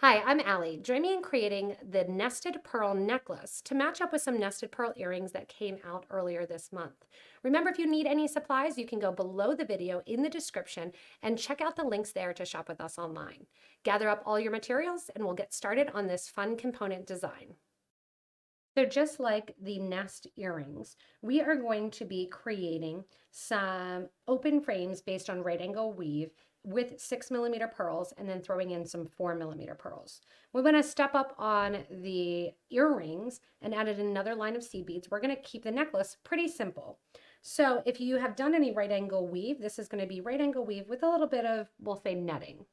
Hi, I'm Allie. Join me in creating the nested pearl necklace to match up with some nested pearl earrings that came out earlier this month. Remember, if you need any supplies, you can go below the video in the description and check out the links there to shop with us online. Gather up all your materials and we'll get started on this fun component design. So just like the nest earrings, we are going to be creating some open frames based on right angle weave with 6mm pearls and then throwing in some 4mm pearls. We're going to step up on the earrings and added another line of seed beads. We're going to keep the necklace pretty simple. So if you have done any right angle weave, this is going to be right angle weave with a little bit of, we'll say, netting.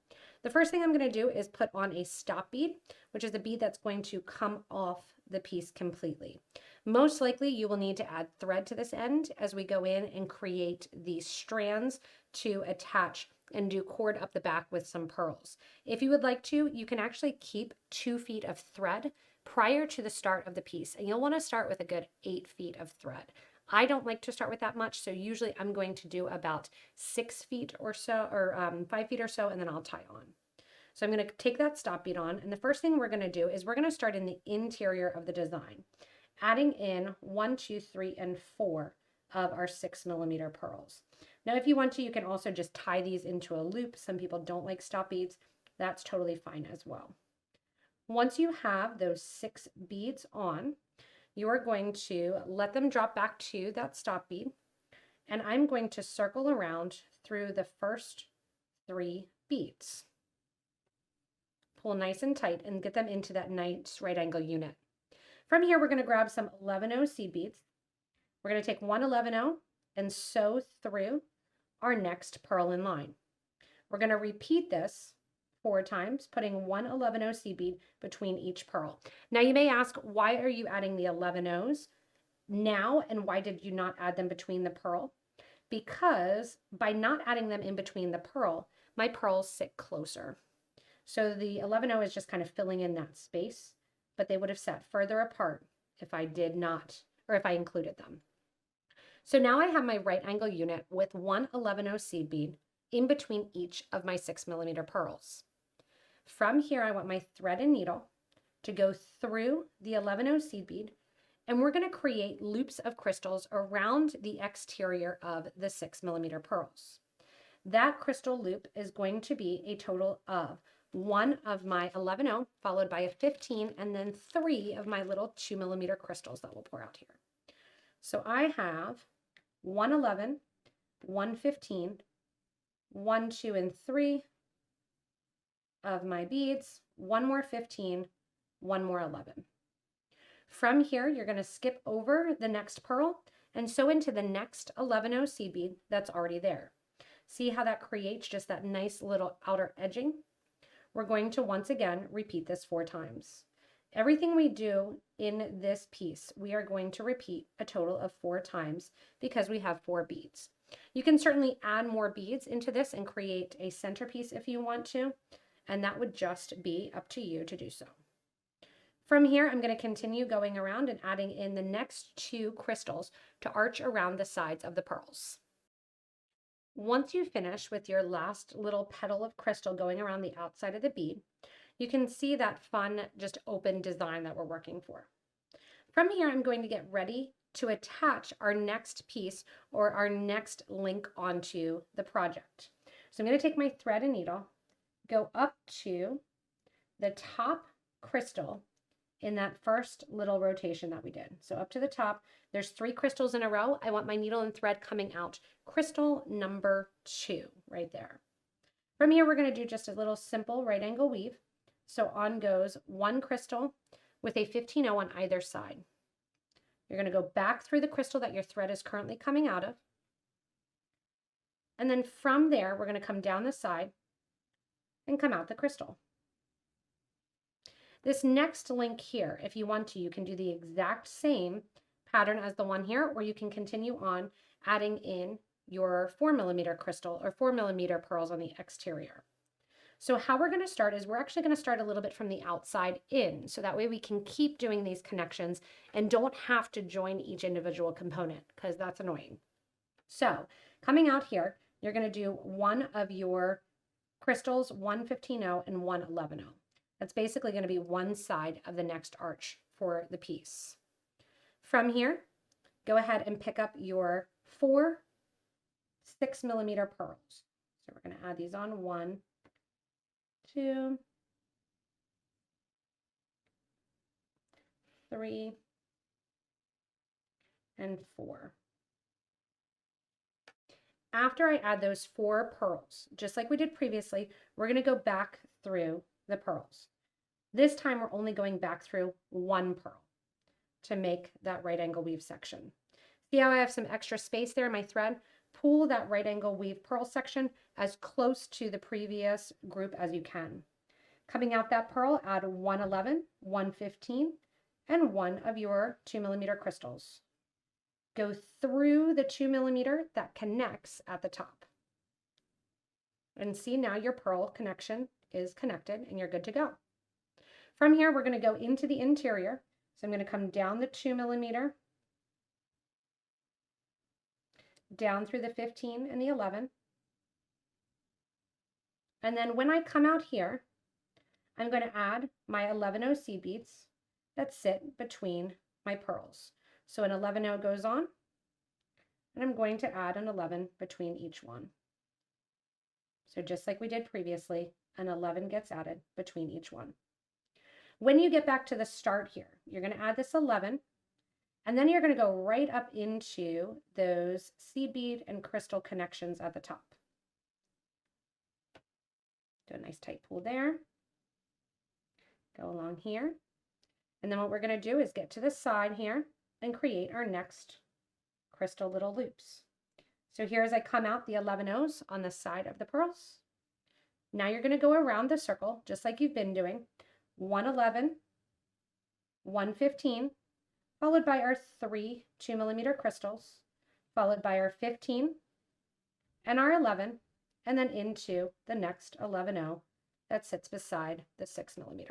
The first thing I'm going to do is put on a stop bead, which is a bead that's going to come off the piece completely. Most likely you will need to add thread to this end as we go in and create these strands to attach and do cord up the back with some pearls. If you would like to, you can actually keep 2 feet of thread prior to the start of the piece, and you'll want to start with a good 8 feet of thread. I don't like to start with that much, so usually I'm going to do about 6 feet or so, or 5 feet or so, and then I'll tie on. So I'm going to take that stop bead on, and the first thing we're going to do is we're going to start in the interior of the design, adding in 1, 2, 3, and 4 of our 6mm pearls. Now, if you want to, you can also just tie these into a loop. Some people don't like stop beads. That's totally fine as well. Once you have those 6 beads on, you are going to let them drop back to that stop bead, and I'm going to circle around through the first 3 beads. Pull nice and tight and get them into that nice right angle unit. From here, we're going to grab some 11-0 seed beads. We're going to take one 11-0 and sew through our next pearl in line. We're going to repeat this 4 times, putting one 11-0 seed bead between each pearl. Now you may ask, why are you adding the 11-0s now and why did you not add them between the pearl? Because by not adding them in between the pearl, my pearls sit closer. So the 11-0 is just kind of filling in that space, but they would have sat further apart if I did not, or if I included them. So now I have my right angle unit with one 11-0 seed bead in between each of my 6mm pearls. From here, I want my thread and needle to go through the 11-0 seed bead, and we're going to create loops of crystals around the exterior of the 6mm pearls. That crystal loop is going to be a total of 1 of my 11-0 followed by a 15 and then 3 of my little 2mm crystals that we'll pour out here. So I have 1 11, 1 15, 1 2 and 3 of my beads, 1 more 15, 1 more 11. From here, you're going to skip over the next pearl and sew into the next 11-0 seed bead that's already there. See how that creates just that nice little outer edging? We're going to once again repeat this 4 times. Everything we do in this piece, we are going to repeat a total of 4 times because we have 4 beads. You can certainly add more beads into this and create a centerpiece if you want to, and that would just be up to you to do so. From here, I'm going to continue going around and adding in the next 2 crystals to arch around the sides of the pearls. Once you finish with your last little petal of crystal going around the outside of the bead, you can see that fun, just open design that we're working for. From here, I'm going to get ready to attach our next piece or our next link onto the project. So I'm going to take my thread and needle, go up to the top crystal in that first little rotation that we did. So up to the top, there's 3 crystals in a row. I want my needle and thread coming out crystal number 2 right there. From here, we're going to do just a little simple right angle weave. So on goes 1 crystal with a 15-0 on either side. You're going to go back through the crystal that your thread is currently coming out of. And then from there, we're going to come down the side and come out the crystal. This next link here, if you want to, you can do the exact same pattern as the one here, or you can continue on adding in your 4mm crystal or 4mm pearls on the exterior. So how we're going to start is we're actually going to start a little bit from the outside in, so that way we can keep doing these connections and don't have to join each individual component because that's annoying. So coming out here, you're going to do one of your crystals, 1 15-0 and 1 11-0. That's basically going to be one side of the next arch for the piece. From here, go ahead and pick up your 4 6mm pearls. So we're going to add these on 1, 2, 3, and 4. After I add those 4 pearls, just like we did previously, we're going to go back through the pearls. This time we're only going back through 1 pearl to make that right angle weave section. See how I have some extra space there in my thread? Pull that right angle weave purl section as close to the previous group as you can. Coming out that purl, add 111, 115, and 1 of your 2mm crystals. Go through the 2mm that connects at the top. And see, now your purl connection is connected and you're good to go. From here, we're going to go into the interior. So I'm going to come down the 2mm, down through the 15 and the 11. And then when I come out here, I'm going to add my 11-0 seed beads that sit between my pearls. So an 11-0 goes on, and I'm going to add an 11 between each one. So just like we did previously, an 11 gets added between each one. When you get back to the start here, you're going to add this 11, and then you're going to go right up into those seed bead and crystal connections at the top. Do a nice tight pull there. Go along here. And then what we're going to do is get to the side here and create our next crystal little loops. So here as I come out the 11-0s on the side of the pearls. Now you're going to go around the circle just like you've been doing. 111, 115, followed by our 3 2mm crystals, followed by our 15 and our 11, and then into the next 11-0 that sits beside the 6mm.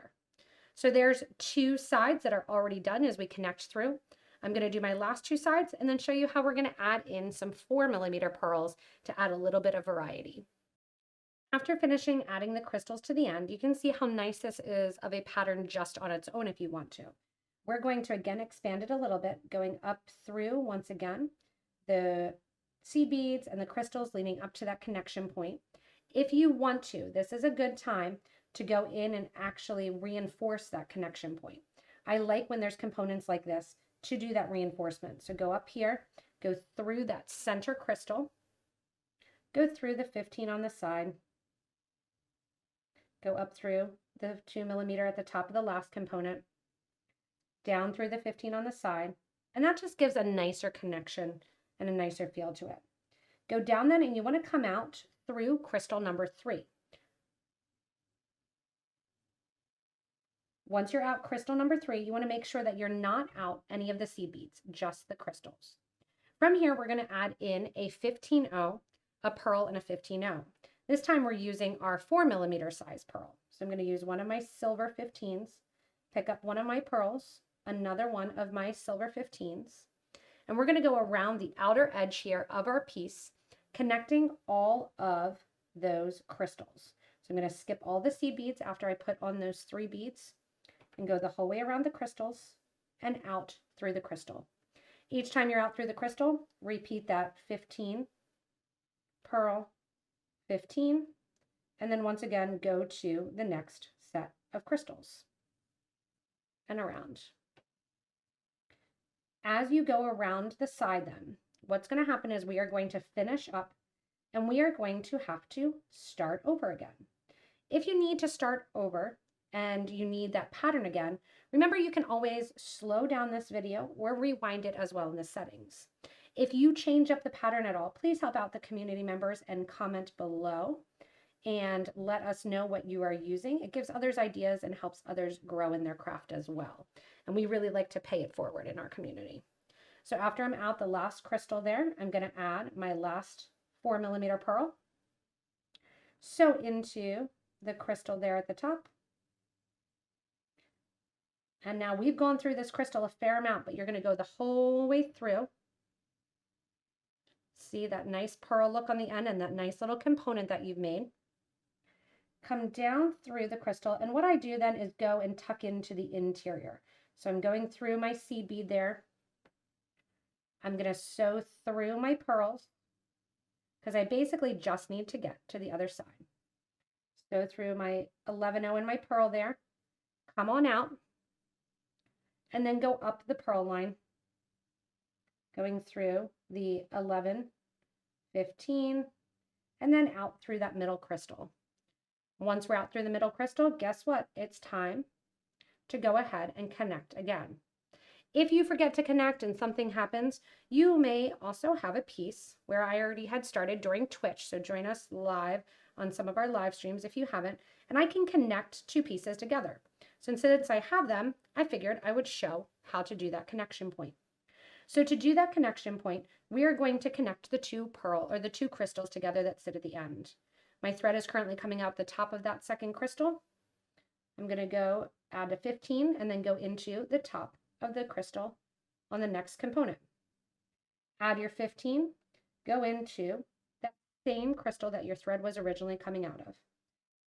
So there's 2 sides that are already done as we connect through. I'm going to do my last 2 sides and then show you how we're going to add in some 4mm pearls to add a little bit of variety. After finishing adding the crystals to the end, you can see how nice this is of a pattern just on its own if you want to. We're going to again expand it a little bit, going up through once again the seed beads and the crystals leading up to that connection point. If you want to, this is a good time to go in and actually reinforce that connection point. I like when there's components like this to do that reinforcement. So go up here, go through that center crystal, go through the 15 on the side, go up through the 2mm at the top of the last component, down through the 15 on the side, and that just gives a nicer connection and a nicer feel to it. Go down then and you want to come out through crystal number 3. Once you're out crystal number 3, you want to make sure that you're not out any of the seed beads, just the crystals. From here, we're going to add in a 15-0, a pearl, and a 15-0. This time we're using our 4mm size pearl. So I'm going to use one of my silver 15s, pick up one of my pearls, another one of my silver 15s, and we're going to go around the outer edge here of our piece, connecting all of those crystals. So I'm going to skip all the seed beads after I put on those 3 beads and go the whole way around the crystals and out through the crystal. Each time you're out through the crystal, repeat that 15, pearl, 15, and then once again go to the next set of crystals and around. As you go around the side then, what's going to happen is we are going to finish up and we are going to have to start over again. If you need to start over and you need that pattern again, remember you can always slow down this video or rewind it as well in the settings. If you change up the pattern at all, please help out the community members and comment below and let us know what you are using. It gives others ideas and helps others grow in their craft as well. And we really like to pay it forward in our community. So after I'm out the last crystal there, I'm going to add my last 4mm pearl. Sew into the crystal there at the top. And now we've gone through this crystal a fair amount, but you're going to go the whole way through. See that nice pearl look on the end and that nice little component that you've made. come down through the crystal. And what I do then is go and tuck into the interior. So I'm going through my seed bead there. I'm going to sew through my pearls because I basically just need to get to the other side. Sew through my 11-0 in my pearl there. Come on out. And then go up the pearl line, going through the 11, 15, and then out through that middle crystal. Once we're out through the middle crystal, guess what? It's time to go ahead and connect again. If you forget to connect and something happens, you may also have a piece where I already had started during Twitch, so join us live on some of our live streams if you haven't, and I can connect two pieces together. So since I have them, I figured I would show how to do that connection point. So to do that connection point, we are going to connect the two crystals together that sit at the end. My thread is currently coming out the top of that second crystal. I'm going to go add a 15 and then go into the top of the crystal on the next component. Add your 15, go into that same crystal that your thread was originally coming out of.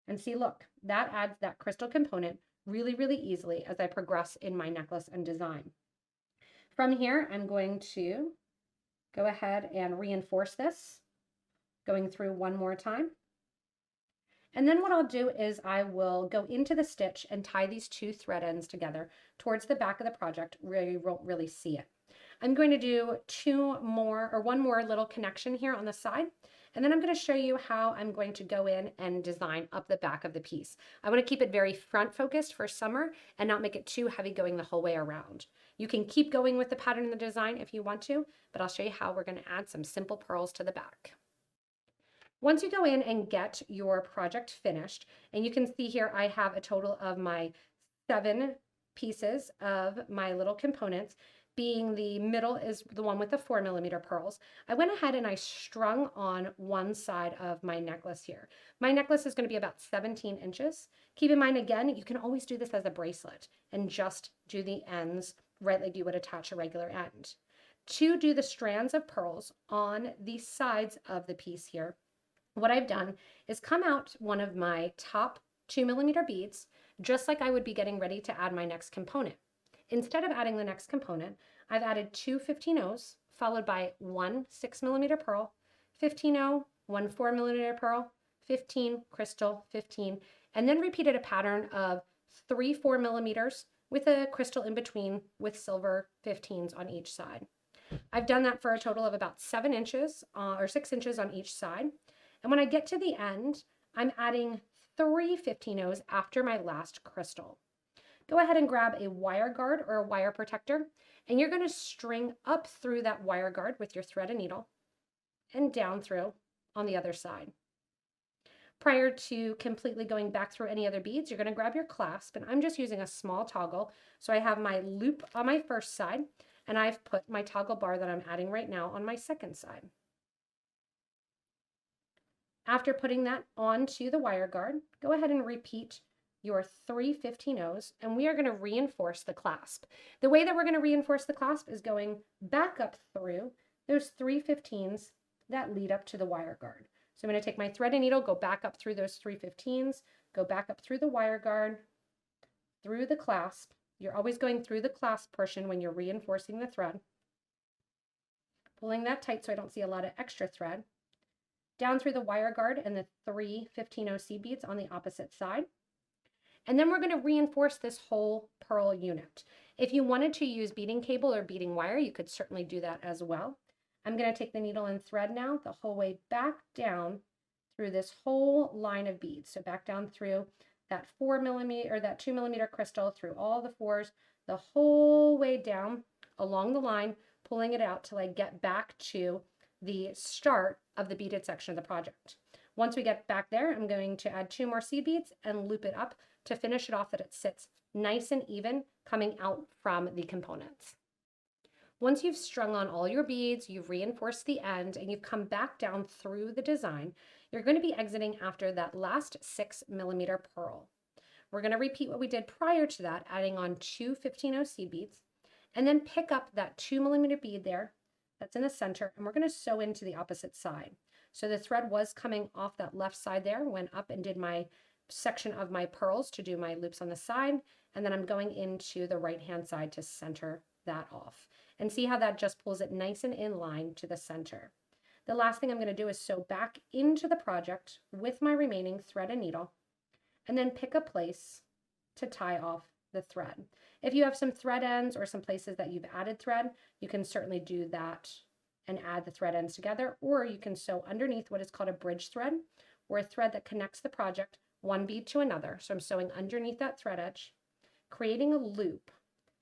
And see, look, that adds that crystal component really, really easily as I progress in my necklace and design. From here, I'm going to go ahead and reinforce this, going through one more time. And then what I'll do is I will go into the stitch and tie these two thread ends together towards the back of the project where you won't really see it. I'm going to do one more little connection here on the side. And then I'm going to show you how I'm going to go in and design up the back of the piece. I want to keep it very front focused for summer and not make it too heavy going the whole way around. You can keep going with the pattern and the design if you want to, but I'll show you how we're going to add some simple pearls to the back. Once you go in and get your project finished, and you can see here I have a total of my 7 pieces of my little components, being the middle is the one with the 4mm pearls. I went ahead and I strung on one side of my necklace here. My necklace is going to be about 17 inches. Keep in mind, again, you can always do this as a bracelet and just do the ends right like you would attach a regular end. To do the strands of pearls on the sides of the piece here, what I've done is come out one of my top 2mm beads, just like I would be getting ready to add my next component. Instead of adding the next component, I've added 2 15-0s, followed by 1 6mm pearl, 15-0, 1 4mm pearl, 15 crystal, 15, and then repeated a pattern of 3 4mm with a crystal in between with silver 15s on each side. I've done that for a total of about 7 inches or 6 inches on each side. And when I get to the end, I'm adding 3 15-0s after my last crystal. Go ahead and grab a wire guard or a wire protector, and you're going to string up through that wire guard with your thread and needle and down through on the other side. Prior to completely going back through any other beads, you're going to grab your clasp, and I'm just using a small toggle. So I have my loop on my first side, and I've put my toggle bar that I'm adding right now on my second side. After putting that onto the wire guard, go ahead and repeat your 3 15-0s, and we are going to reinforce the clasp. The way that we're going to reinforce the clasp is going back up through those 3 15s that lead up to the wire guard. So I'm going to take my thread and needle, go back up through those 3 15s, go back up through the wire guard, through the clasp. You're always going through the clasp portion when you're reinforcing the thread. Pulling that tight so I don't see a lot of extra thread. Down through the wire guard and the 3 15-0 seed beads on the opposite side. And then we're going to reinforce this whole pearl unit. If you wanted to use beading cable or beading wire, you could certainly do that as well. I'm going to take the needle and thread now the whole way back down through this whole line of beads. So back down through that 4mm or that 2mm crystal, through all the 4s, the whole way down along the line, pulling it out till I get back to the start of the beaded section of the project. Once we get back there, I'm going to add 2 more seed beads and loop it up to finish it off that it sits nice and even coming out from the components. Once you've strung on all your beads, you've reinforced the end, and you've come back down through the design, you're going to be exiting after that last 6mm pearl. We're going to repeat what we did prior to that, adding on 2 15-0 seed beads, and then pick up that 2mm bead there that's in the center, and we're going to sew into the opposite side. So the thread was coming off that left side there, went up and did my section of my pearls to do my loops on the side, and then I'm going into the right-hand side to center that off. And see how that just pulls it nice and in line to the center. The last thing I'm going to do is sew back into the project with my remaining thread and needle, and then pick a place to tie off the thread. If you have some thread ends or some places that you've added thread, you can certainly do that and add the thread ends together, or you can sew underneath what is called a bridge thread, or a thread that connects the project one bead to another. So I'm sewing underneath that thread edge, creating a loop,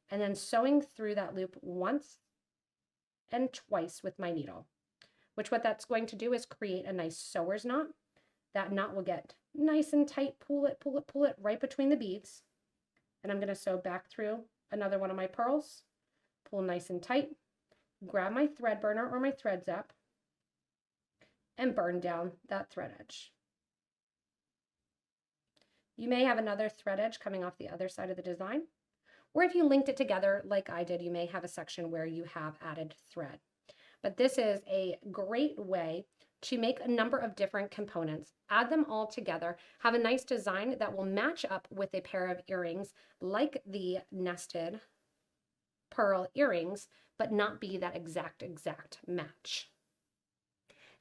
and then sewing through that loop once and twice with my needle, which what that's going to do is create a nice sewer's knot. That knot will get nice and tight, pull it, pull it, pull it right between the beads. And I'm going to sew back through another one of my pearls, pull nice and tight, grab my thread burner or my thread zap, and burn down that thread edge. You may have another thread edge coming off the other side of the design, or if you linked it together like I did, you may have a section where you have added thread. But this is a great way to make a number of different components, add them all together, have a nice design that will match up with a pair of earrings like the nested pearl earrings, but not be that exact match.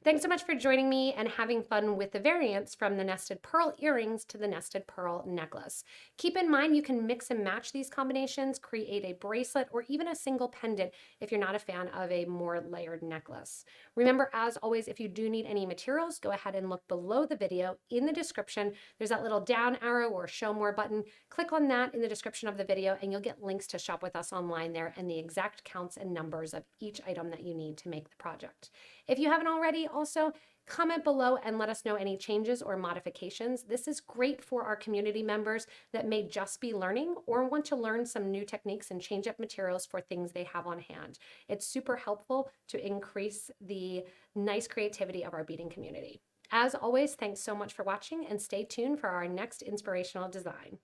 Thanks so much for joining me and having fun with the variants from the nested pearl earrings to the nested pearl necklace. Keep in mind you can mix and match these combinations, create a bracelet or even a single pendant if you're not a fan of a more layered necklace. Remember, as always, if you do need any materials, go ahead and look below the video in the description. There's that little down arrow or show more button. Click on that in the description of the video and you'll get links to shop with us online there and the exact counts and numbers of each item that you need to make the project. If you haven't already, also comment below and let us know any changes or modifications. This is great for our community members that may just be learning or want to learn some new techniques and change up materials for things they have on hand. It's super helpful to increase the nice creativity of our beading community. As always, thanks so much for watching and stay tuned for our next inspirational design.